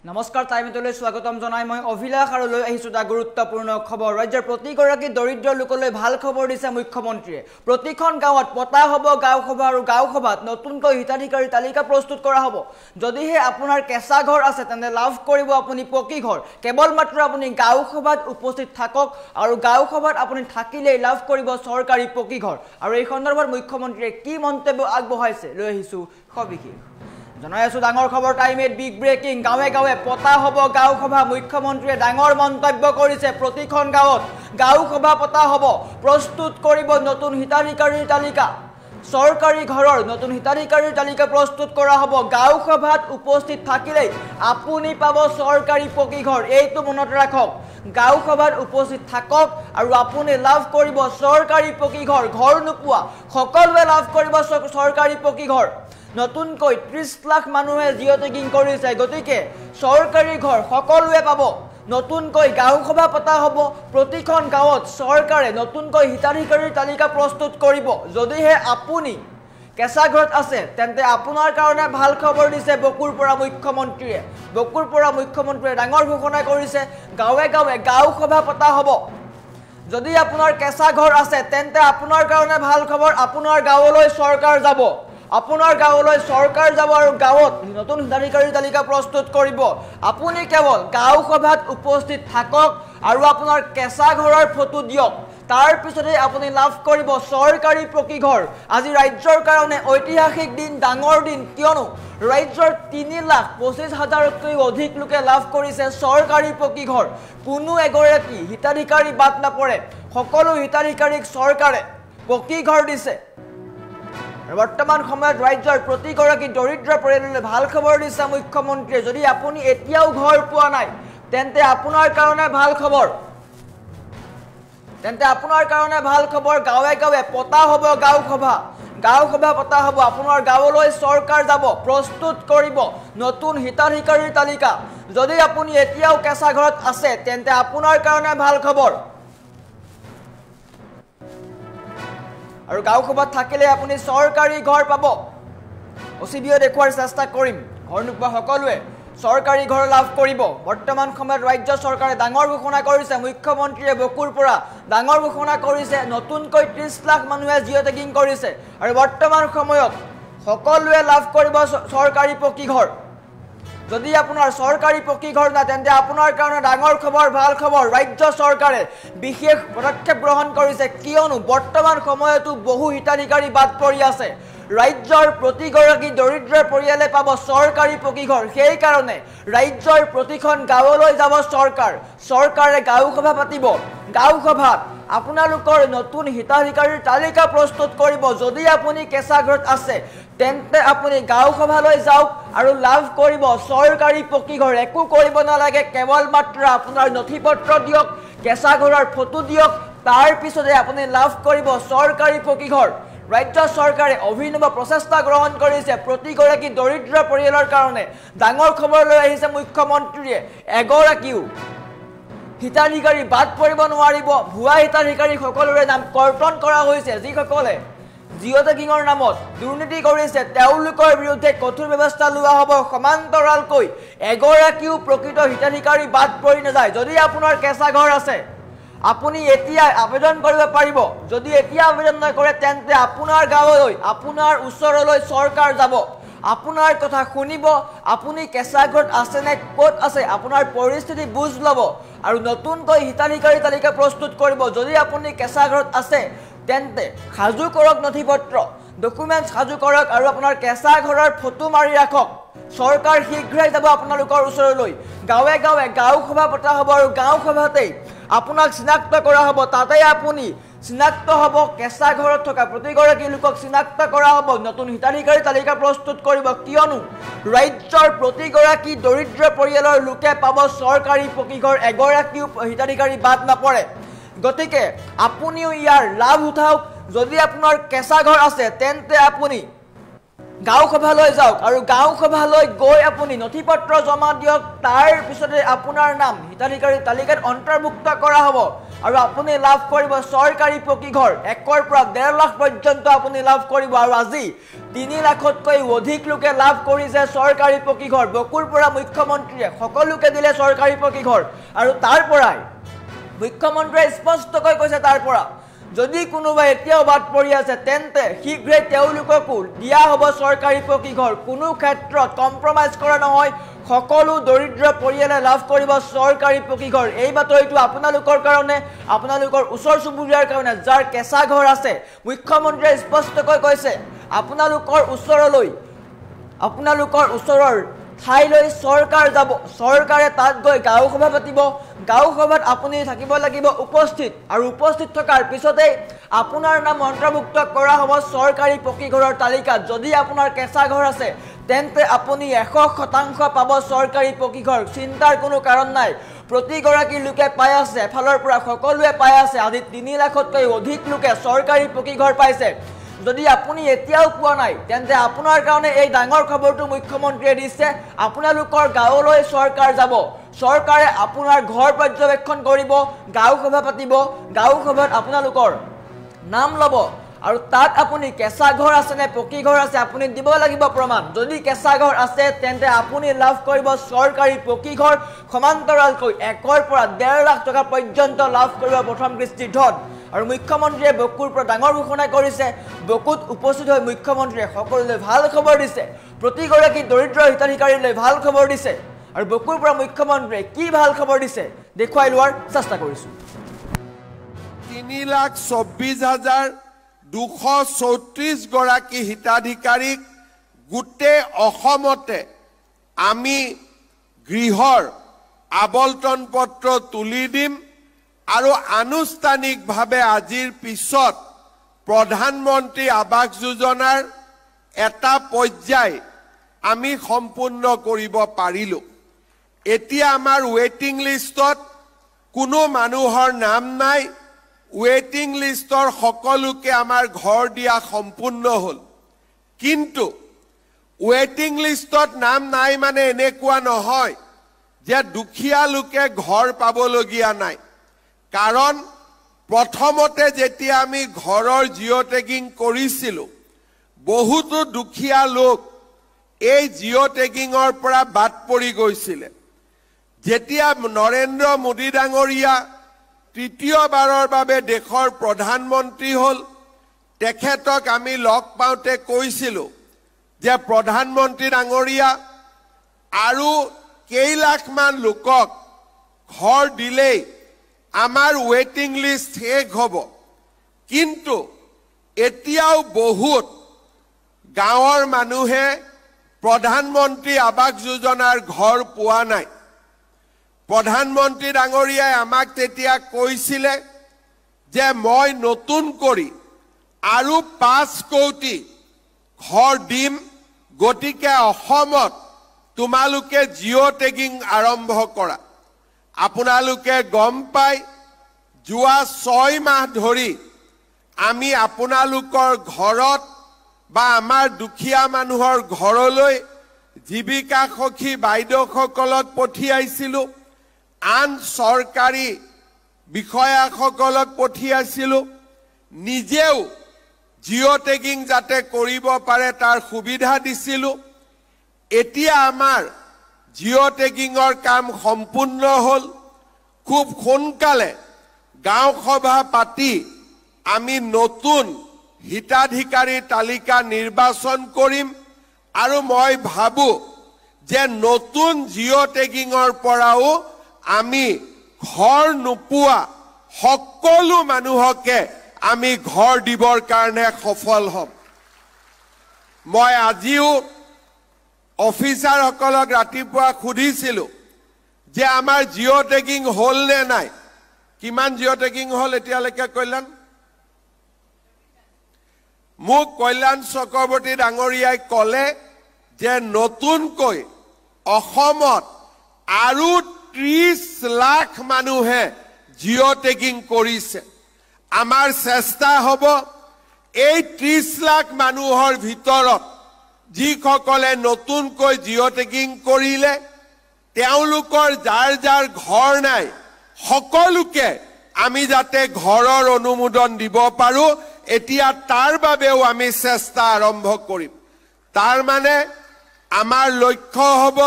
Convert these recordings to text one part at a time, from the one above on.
নমস্কাৰ টাইমটোলৈ স্বাগতম জনাই মই অভিলাষ আৰু লৈ আহিছো এটা গুৰুত্বপূৰ্ণ খবৰ ৰাজ্যৰ প্ৰতিগৰাকী দৰিদ্ৰ লোকলৈ ভাল খবৰ দিছে মুখ্যমন্ত্ৰীয়ে প্ৰতিখন গাঁৱত পতা হ'ব গাঁও সভা আৰু গাঁও সভাত নতুনকৈ হিতাধিকাৰী তালিকা প্ৰস্তুত কৰা হ'ব যদিহে আপোনাৰ কেঁচা ঘৰ আছে তেনে লাভ কৰিব আপুনি পকী ঘৰ কেৱল মাত্ৰ আপুনি গাঁও সভাত উপস্থিত থাকক আৰু গাঁও সভাত আপুনি থাকিলেই লাভ কৰিব চৰকাৰী পকী ঘৰ আৰু এই সন্দৰ্ভত মুখ্যমন্ত্ৰীয়ে কি মন্তব্য আগবঢ়াইছে লৈ আহিছো সবিশেষ জনাই আছো ডাঙৰ খবৰ টাইমেট বিগ ব্ৰেকিং গাঁৱে গাঁৱে পতা হ'ব গাঁও সভা মুখ্যমন্ত্ৰীয়ে ডাঙৰ মন্তব্য কৰিছে প্ৰতিখন গাঁৱত গাঁও সভা পতা হ'ব প্ৰস্তুত কৰিব নতুন হিতাধিকাৰীৰ তালিকা চৰকাৰী ঘৰৰ নতুন হিতাধিকাৰীৰ তালিকা প্ৰস্তুত কৰা হ'ব গাঁও সভাত উপস্থিত থাকিলেই আপুনি পাব চৰকাৰী পকী ঘৰ এইটো মনত ৰাখক গাঁও সভাত উপস্থিত থাকক আৰু আপুনি লাভ কৰিব চৰকাৰী পকী ঘৰ ঘৰ নোপোৱা সকলোৱে লাভ কৰিব চৰকাৰী পকী ঘৰ নতুনকৈ 30 লাখ মানুহে জিঅ' টেগিং কৰিছে গতিকে চৰকাৰী ঘৰ সকলোৱে পাব নতুনকৈ গাঁও সভা পতা হ'ব প্ৰতিখন গাঁৱত চৰকাৰে নতুনকৈ হিতাধিকাৰীৰ তালিকা প্ৰস্তুত কৰিব যদিহে আপুনি কেঁচা ঘৰত আছে তেন্তে আপোনাৰ কাৰণে ভাল খবৰ দিছে বকুৰ পৰা মুখ্যমন্ত্ৰীয়ে ডাঙৰ ঘোষণা কৰিছে গাঁৱে গাঁৱে গাঁও সভা পতা হ'ব যদি আপোনাৰ কেঁচা ঘৰ আছে তেন্তে আপোনাৰ কাৰণে ভাল খবৰ আপোনাৰ গাঁৱলৈ চৰকাৰ যাব আপোনাৰ গাঁৱলৈ চৰকাৰ যাব আৰু গাঁৱত নতুন হিতাধিকাৰীৰ তালিকা প্ৰস্তুত কৰিব আপুনি কেৱল গাঁও সভাত উপস্থিত থাকক আৰু আপোনাৰ কেঁচা ঘৰৰ ফটো দিয়ক তাৰ পিছতে আপুনি লাভ কৰিব চৰকাৰী পকী ঘৰ আজি ৰাজ্যৰ কাৰণে ঐতিহাসিক দিন ডাঙৰ দিন কিয়নো ৰাজ্যৰ 3,25,000তকৈ অধিক লোকে লাভ কৰিছে চৰকাৰী পকী ঘৰ কোনো এগৰাকী হিতাধিকাৰী বাদ নপৰে সকলো হিতাধিকাৰীক চৰকাৰে পকী ঘৰ দিছে বৰ্তমান সময়ত ৰাজ্যৰ প্ৰতিগৰাকী দৰিদ্ৰ পৰিয়াললৈ ভাল খবৰ দিছে মুখ্যমন্ত্ৰীয়ে যদি আপুনি এতিয়াও ঘৰ পোৱা নাই তেন্তে আপোনাৰ কাৰণে ভাল খবৰ গাঁৱে গাঁৱে পতা হ'ব গাঁও সভা পতা হ'ব আপোনাৰ গাঁৱলৈ চৰকাৰ যাব প্ৰস্তুত কৰিব নতুন হিতাধিকাৰীৰ তালিকা যদি আপুনি এতিয়াও কেঁচা ঘৰত আছে তেন্তে আপোনাৰ কাৰণে ভাল খবৰ আৰু গাঁও সভাত থাকিলে আপুনি চৰকাৰী ঘৰ পাব অচিবিও দেখুৱাৰ চেষ্টা কৰিম ঘৰ নোপোৱা সকলোৱে চৰকাৰী ঘৰ লাভ কৰিব বৰ্তমান সময়ত ৰাজ্য চৰকাৰে ডাঙৰ ঘোষণা কৰিছে মুখ্যমন্ত্ৰীয়ে বকুৰ পৰা ডাঙৰ ঘোষণা কৰিছে নতুনকৈ 30 লাখ মানুহে জিঅ' টেগিং কৰিছে আৰু বৰ্তমান সময়ত সকলোৱে লাভ কৰিব চৰকাৰী পকী ঘৰ যদি আপোনাৰ চৰকাৰী পকী ঘৰ না তেন্তে আপোনাৰ কাৰণে ডাঙৰ খবৰ ভাল খবৰ ৰাজ্য চৰকাৰে বিশেষ পদক্ষেপ গ্ৰহণ কৰিছে কিয়নো বৰ্তমান সময়তো বহু হিতাধিকাৰী বাদ পৰি আছে ৰাজ্যৰ প্ৰতিগৰাকী দৰিদ্ৰ পৰিয়ালে পাব চৰকাৰী পকী ঘৰ সেই কাৰণে ৰাজ্যৰ প্ৰতিখন গাঁৱলৈ যাব চৰকাৰে গাঁও সভা পাতিব গাঁও সভাত আপোনালোকৰ নতুন হিতাধিকাৰীৰ তালিকা প্ৰস্তুত কৰিব যদি আপুনি কেঁচা ঘৰত আছে তেন্তে আপুনি গাঁও সভালৈ যাওক আৰু লাভ কৰিব চৰকাৰী পকী ঘৰ একো কৰিব নালাগে কেৱল মাত্ৰ আপোনাৰ নথিপত্ৰ দিয়ক কেঁচা ঘৰৰ ফটো দিয়ক তাৰ পিছতে আপুনি লাভ কৰিব চৰকাৰী পকী ঘৰ ৰাজ্য চৰকাৰে অভিনৱ প্ৰচেষ্টা গ্ৰহণ কৰিছে প্ৰতিগৰাকী দৰিদ্ৰ পৰিয়ালৰ কাৰণে ডাঙৰ খবৰ লৈ আহিছে মুখ্যমন্ত্ৰীয়ে এগৰাকীও হিতাধিকাৰী বাদ পৰিব নোৱাৰিব ভুৱা হিতাধিকাৰী সকলোৰে নাম কৰ্তন কৰা হৈছে যিসকলে জিঅ' টেগিঙৰ নামত দুৰ্নীতি কৰিছে তেওঁলোকৰ বিৰুদ্ধে কঠোৰ ব্যৱস্থা লোৱা হ'ব সমান্তৰালকৈ এগৰাকীও প্ৰকৃত হিতাধিকাৰী বাদ পৰি নাযায় যদি আপোনাৰ কেঁচা ঘৰ আছে আপুনি এতিয়া আবেদন কৰিব পাৰিব যদি এতিয়া আবেদন নকৰে তেন্তে আপোনাৰ গাঁৱলৈ আপোনাৰ ওচৰলৈ চৰকাৰ যাব আপোনাৰ কথা শুনিব আপুনি কেঁচা ঘৰত আছে নে ক'ত আছে আপোনাৰ পৰিস্থিতি বুজ ল'ব আৰু নতুনকৈ হিতাধিকাৰী তালিকা প্ৰস্তুত কৰিব যদি আপুনি কেঁচা ঘৰত আছে তেন্তে সাজু কৰক নথিপত্ৰ ডকুমেণ্টছ সাজু কৰক আৰু আপোনাৰ কেঁচা ঘৰৰ ফটো মাৰি ৰাখক চৰকাৰ শীঘ্ৰেই যাব আপোনালোকৰ ওচৰলৈ গাঁৱে গাঁৱে গাঁও সভা পতা হ'ব আৰু গাঁও সভাতেই আপোনাক চিনাক্ত কৰা হ'ব তাতে আপুনি চিনাক্ত হ'ব কেঁচা ঘৰত থকা প্ৰতিগৰাকী লোকক চিনাক্ত কৰা হ'ব নতুন হিতাধিকাৰী তালিকা প্ৰস্তুত কৰিব কিয়নো ৰাজ্যৰ প্ৰতিগৰাকী দৰিদ্ৰ পৰিয়ালৰ লোকে পাব চৰকাৰী পকী ঘৰ এগৰাকীও হিতাধিকাৰী বাদ নপৰে গতিকে আপুনিও ইয়াৰ লাভ উঠাওক যদি আপোনাৰ কেঁচা ঘৰ আছে তেন্তে আপুনি গাঁও সভালৈ যাওক আৰু গাঁও সভালৈ গৈ আপুনি নথিপত্ৰ জমা দিয়ক তাৰ পিছতে আপোনাৰ নাম হিতাধিকাৰী তালিকাত অন্তৰ্ভুক্ত কৰা হ'ব আৰু আপুনি লাভ কৰিব চৰকাৰী পকী ঘৰ 1 পৰা 1.5 লাখ পৰ্যন্ত আপুনি লাভ কৰিব আৰু আজি 3 লাখতকৈ অধিক লোকে লাভ কৰিছে চৰকাৰী পকী ঘৰ বকুৰ পৰা মুখ্যমন্ত্ৰীয়ে সকলোকে দিলে চৰকাৰী পকী ঘৰ আৰু তাৰ পৰাই মুখ্যমন্ত্ৰীয়ে স্পষ্টকৈ কৈছে তাৰ পৰা যদি কোনোবা এতিয়াও বাদ পৰি আছে তেন্তে শীঘ্ৰে তেওঁলোককো দিয়া হ'ব চৰকাৰী পকী ঘৰ কোনো ক্ষেত্ৰত কম্প্ৰমাইজ কৰা নহয় সকলো দৰিদ্ৰ পৰিয়ালে লাভ কৰিব চৰকাৰী পকী ঘৰ এই বাতৰিটো আপোনালোকৰ কাৰণে আপোনালোকৰ ওচৰ চুবুৰীয়াৰ কাৰণে যাৰ কেঁচা ঘৰ আছে মুখ্যমন্ত্ৰীয়ে স্পষ্টকৈ কৈছে আপোনালোকৰ ওচৰৰ ঠাইলৈ চৰকাৰ যাব চৰকাৰে তাত গৈ গাঁও সভা পাতিব গাঁও সভাত আপুনি থাকিব লাগিব উপস্থিত আৰু উপস্থিত থকাৰ পিছতে আপোনাৰ নাম অন্তৰ্ভুক্ত কৰা হ'ব চৰকাৰী পকী ঘৰৰ তালিকাত যদি আপোনাৰ কেঁচা ঘৰ আছে তেন্তে আপুনি 100% পাব চৰকাৰী পকী ঘৰ চিন্তাৰ কোনো কাৰণ নাই প্ৰতিগৰাকী লোকে পাই আছে এফালৰ পৰা সকলোৱে পাই আছে আজি 3 লাখতকৈ অধিক লোকে চৰকাৰী পকী ঘৰ পাইছে যদি আপুনি এতিয়াও পোৱা নাই তেন্তে আপোনাৰ কাৰণে এই ডাঙৰ খবৰটো মুখ্যমন্ত্ৰীয়ে দিছে আপোনালোকৰ গাঁৱলৈ চৰকাৰ যাব চৰকাৰে আপোনাৰ ঘৰ পৰ্যবেক্ষণ কৰিব গাঁও সভা পাতিব গাঁও সভাত আপোনালোকৰ নাম ল'ব আৰু তাত আপুনি কেঁচা ঘৰ আছে নে পকী ঘৰ আছে আপুনি দিব লাগিব প্ৰমাণ যদি কেঁচা ঘৰ আছে তেন্তে আপুনি লাভ কৰিব চৰকাৰী পকী ঘৰ সমান্তৰালকৈ 1 পৰা 1.5 লাখ টকা পৰ্যন্ত লাভ কৰিব প্ৰথম কিস্তিৰ ধন আৰু মুখ্যমন্ত্ৰীয়ে বকুৰ পৰা ডাঙৰ ঘোষণা কৰিছে বকুত উপস্থিত হৈ মুখ্যমন্ত্ৰীয়ে সকলোলৈ ভাল খবৰ দিছে প্ৰতিগৰাকী দৰিদ্ৰ হিতাধিকাৰীলৈ ভাল খবৰ দিছে আৰু বকুৰ পৰা মুখ্যমন্ত্ৰীয়ে কি ভাল খবৰ দিছে দেখুৱাই লোৱাৰ চেষ্টা কৰিছো 3,24,234 গৰাকী হিতাধিকাৰীক গোটেই অসমতে আমি গৃহৰ আবলটন পত্ৰ তুলি দিম আৰু আনুষ্ঠানিকভাৱে আজিৰ পিছত প্ৰধানমন্ত্ৰী আৱাস যোজনাৰ এটা পৰ্যায় আমি সম্পূৰ্ণ কৰিব পাৰিলো এতিয়া আমাৰ ৱেটিং লিষ্টত কোনো মানুহৰ নাম নাই ৱেটিং লিষ্টৰ সকলোকে আমাৰ ঘৰ দিয়া সম্পূৰ্ণ হ'ল কিন্তু ৱেটিং লিষ্টত নাম নাই মানে এনেকুৱা নহয় যে দুখীয়া লোকে ঘৰ পাবলগীয়া নাই কাৰণ প্ৰথমতে যেতিয়া আমি ঘৰৰ জিঅ' টেগিং কৰিছিলোঁ বহুতো দুখীয়া লোক এই জিঅ' টেগিঙৰ পৰা বাদ পৰি গৈছিলে যেতিয়া নৰেন্দ্ৰ মোদী ডাঙৰীয়া তৃতীয়বাৰৰ বাবে দেশৰ প্ৰধানমন্ত্ৰী হ'ল তেখেতক আমি লগ পাওঁতে কৈছিলোঁ যে প্ৰধানমন্ত্ৰী ডাঙৰীয়া আৰু কেইলাখমান লোকক ঘৰ দিলেই আমাৰ ৱেটিং লিষ্ট শেষ হ'ব কিন্তু এতিয়াও বহুত গাঁৱৰ মানুহে প্ৰধানমন্ত্ৰী আৱাস যোজনাৰ ঘৰ পোৱা নাই প্ৰধানমন্ত্ৰী ডাঙৰীয়াই আমাক তেতিয়া কৈছিলে যে মই নতুন কৰি আৰু 5 কোটি ঘৰ দিম গতিকে অসমত তোমালোকে জিঅ' টেগিং আৰম্ভ কৰা আপোনালোকে গম পাই যোৱা 6 মাহ ধৰি আমি আপোনালোকৰ ঘৰত বা আমাৰ দুখীয়া মানুহৰ ঘৰলৈ জীৱিকা সখী বাইদেউসকলক পঠিয়াইছিলোঁ আন চৰকাৰী বিষয়াসকলক পঠিয়াইছিলোঁ নিজেও জিঅ' টেগিং যাতে কৰিব পাৰে তাৰ সুবিধা দিছিলোঁ এতিয়া আমাৰ জিঅ' টেগিঙৰ কাম সম্পূৰ্ণ হ'ল খুব সোনকালে গাঁও সভা পাতি আমি নতুন হিতাধিকাৰীৰ তালিকা নিৰ্বাচন কৰিম আৰু মই ভাবোঁ যে নতুন জিঅ' টেগিঙৰ পৰাও আমি ঘৰ নোপোৱা সকলো মানুহকে আমি ঘৰ দিবৰ কাৰণে সফল হ'ম মই আজিও অফিচাৰসকলক ৰাতিপুৱা সুধিছিলোঁ যে আমাৰ জিঅ' টেগিং হ'ল নে নাই কিমান জিঅ' টেগিং হ'ল এতিয়ালৈকে কল্যাণ মোক কল্যাণ চক্ৰৱৰ্তী ডাঙৰীয়াই ক'লে যে নতুনকৈ অসমত আৰু 30 লাখ মানুহে জিঅ' টেগিং কৰিছে আমাৰ চেষ্টা হ'ব এই 30 লাখ মানুহৰ ভিতৰত যিসকলে নতুনকৈ জিঅ' টেগিং কৰিলে তেওঁলোকৰ যাৰ যাৰ ঘৰ নাই সকলোকে আমি যাতে ঘৰৰ অনুমোদন দিব পাৰো এতিয়া তাৰ বাবেও আমি চেষ্টা আৰম্ভ কৰিম তাৰ মানে আমাৰ লক্ষ্য হ'ব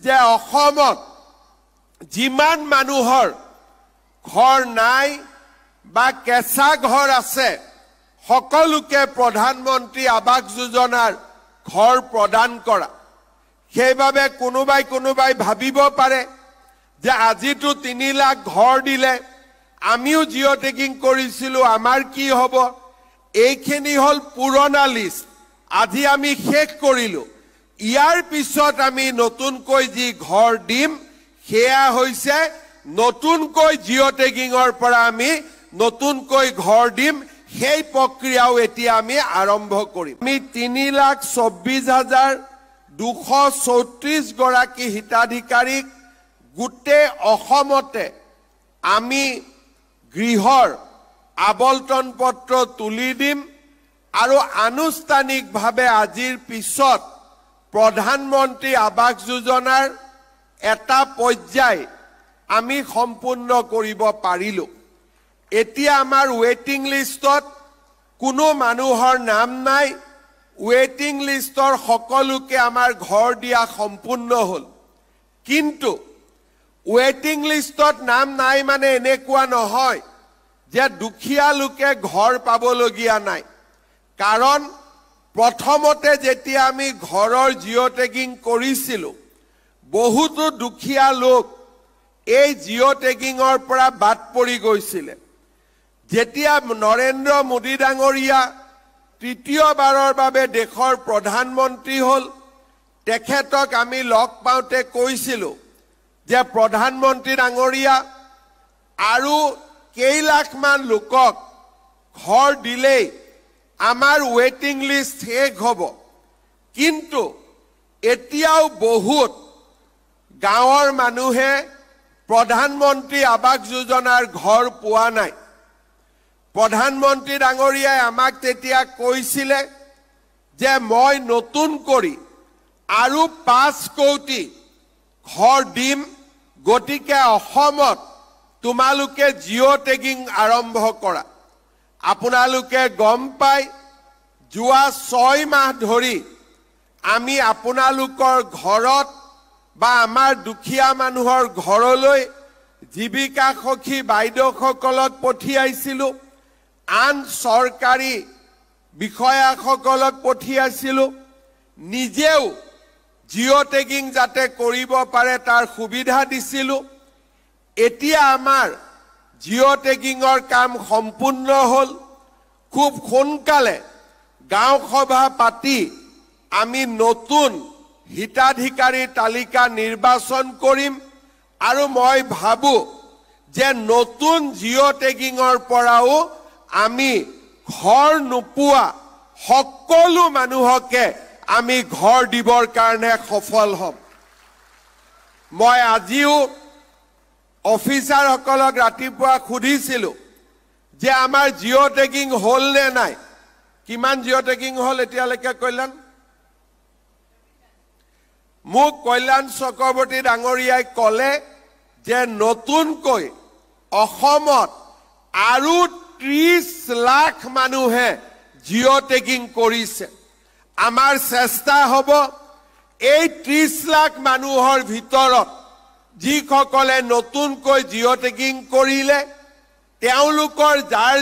যে অসমত যিমান মানুহৰ ঘৰ নাই বা কেঁচা ঘৰ আছে সকলোকে প্ৰধানমন্ত্ৰী আৱাস যোজনাৰ ঘৰ প্ৰদান কৰা সেইবাবে কোনোবাই ভাবিব পাৰে যে আজিতো 3 লাখ ঘৰ দিলে আমিও জিঅ' টেগিং কৰিছিলো আমাৰ কি হ'ব এইখিনি হল পুৰণা লিষ্ট আজি আমি শেষ কৰিলো ইয়াৰ পিছত আমি নতুনকৈ যি ঘৰ দিম সেয়া হৈছে নতুনকৈ জিঅ' টেগিঙৰ পৰা আমি নতুনকৈ ঘৰ দিম সেই প্ৰক্ৰিয়াও এতিয়া আমি আৰম্ভ কৰিম আমি 3,24,234 গৰাকী হিতাধিকাৰীক গোটেই অসমতে আমি গৃহৰ আবলটন পত্ৰ তুলি দিম আৰু আনুষ্ঠানিকভাৱে আজিৰ পিছত প্ৰধানমন্ত্ৰী আৱাস যোজনাৰ এটা পৰ্যায় আমি সম্পূৰ্ণ কৰিব পাৰিলো এতিয়া আমাৰ ৱেটিং লিষ্টত কোনো মানুহৰ নাম নাই ৱেটিং লিষ্টৰ সকলোকে আমাৰ ঘৰ দিয়া সম্পূৰ্ণ হ'ল কিন্তু ৱেটিং লিষ্টত নাম নাই মানে এনেকুৱা নহয় যে দুখীয়া লোকে ঘৰ পাবলগীয়া নাই কাৰণ প্ৰথমতে যেতিয়া আমি ঘৰৰ জিঅ' টেগিং কৰিছিলো বহুতো দুখীয়া লোক এই জিঅ' টেগিঙৰ পৰা বাদ পৰি গৈছিল যেতিয়া নৰেন্দ্ৰ মোদী ডাঙৰীয়া তৃতীয়বাৰৰ বাবে দেশৰ প্ৰধানমন্ত্ৰী হ'ল তেখেতক আমি লগ পাওঁতে কৈছিলো যে প্ৰধানমন্ত্ৰী ডাঙৰীয়া আৰু কেইলাখমান লোকক ঘৰ দিলেই আমাৰ ৱেটিং লিষ্ট শেষ হ'ব কিন্তু এতিয়াও বহুত গাঁৱৰ মানুহে প্ৰধানমন্ত্ৰী আৱাস যোজনাৰ ঘৰ পোৱা নাই প্ৰধানমন্ত্ৰী ডাঙৰীয়াই আমাক তেতিয়া কৈছিলে যে মই নতুন কৰি আৰু 5 কোটি ঘৰ দিম গতিকে অসমত তোমালোকে জিঅ' টেগিং আৰম্ভ কৰা আপোনালোকে গম পাই যোৱা 6 মাহ ধৰি আমি আপোনালোকৰ ঘৰত বা আমাৰ দুখীয়া মানুহৰ ঘৰলৈ জীৱিকা সখী বাইদেউসকলক পঠিয়াইছিলো আন চৰকাৰী বিষয়াসকলক পঠিয়াইছিলো নিজেও জিঅ' টেগিং যাতে কৰিব পাৰে তাৰ সুবিধা দিছিলো এতিয়া আমাৰ জিঅ' টেগিঙৰ কাম সম্পূৰ্ণ হ'ল খুব সোনকালে গাঁও সভা পাতি আমি নতুন হিতাধিকাৰীৰ তালিকা নিৰ্বাচন কৰিম আৰু মই ভাবো যে নতুন জিঅ' টেগিঙৰ পৰাও আমি ঘৰ নোপোৱা সকলো মানুহকে আমি ঘৰ দিবৰ কাৰণে সফল হ'ম মই আজিও অফিচাৰসকলক ৰাতিপুৱা সুধিছিলো যে আমাৰ জিঅ' টেগিং হ'ল নে নাই কিমান জিঅ' টেগিং হ'ল এতিয়ালৈকে কল্যাণ মোক কল্যাণ চক্ৰৱৰ্তী ডাঙৰীয়াই ক'লে যে নতুনকৈ অসমত আৰু 30 লাখ মানুহে জিঅ' টেগিং কৰিছে আমাৰ চেষ্টা হ'ব এই 30 লাখ মানুহৰ ভিতৰত যিসকলে নতুনকৈ জিঅ' টেগিং কৰিলে তেওঁলোকৰ যাৰ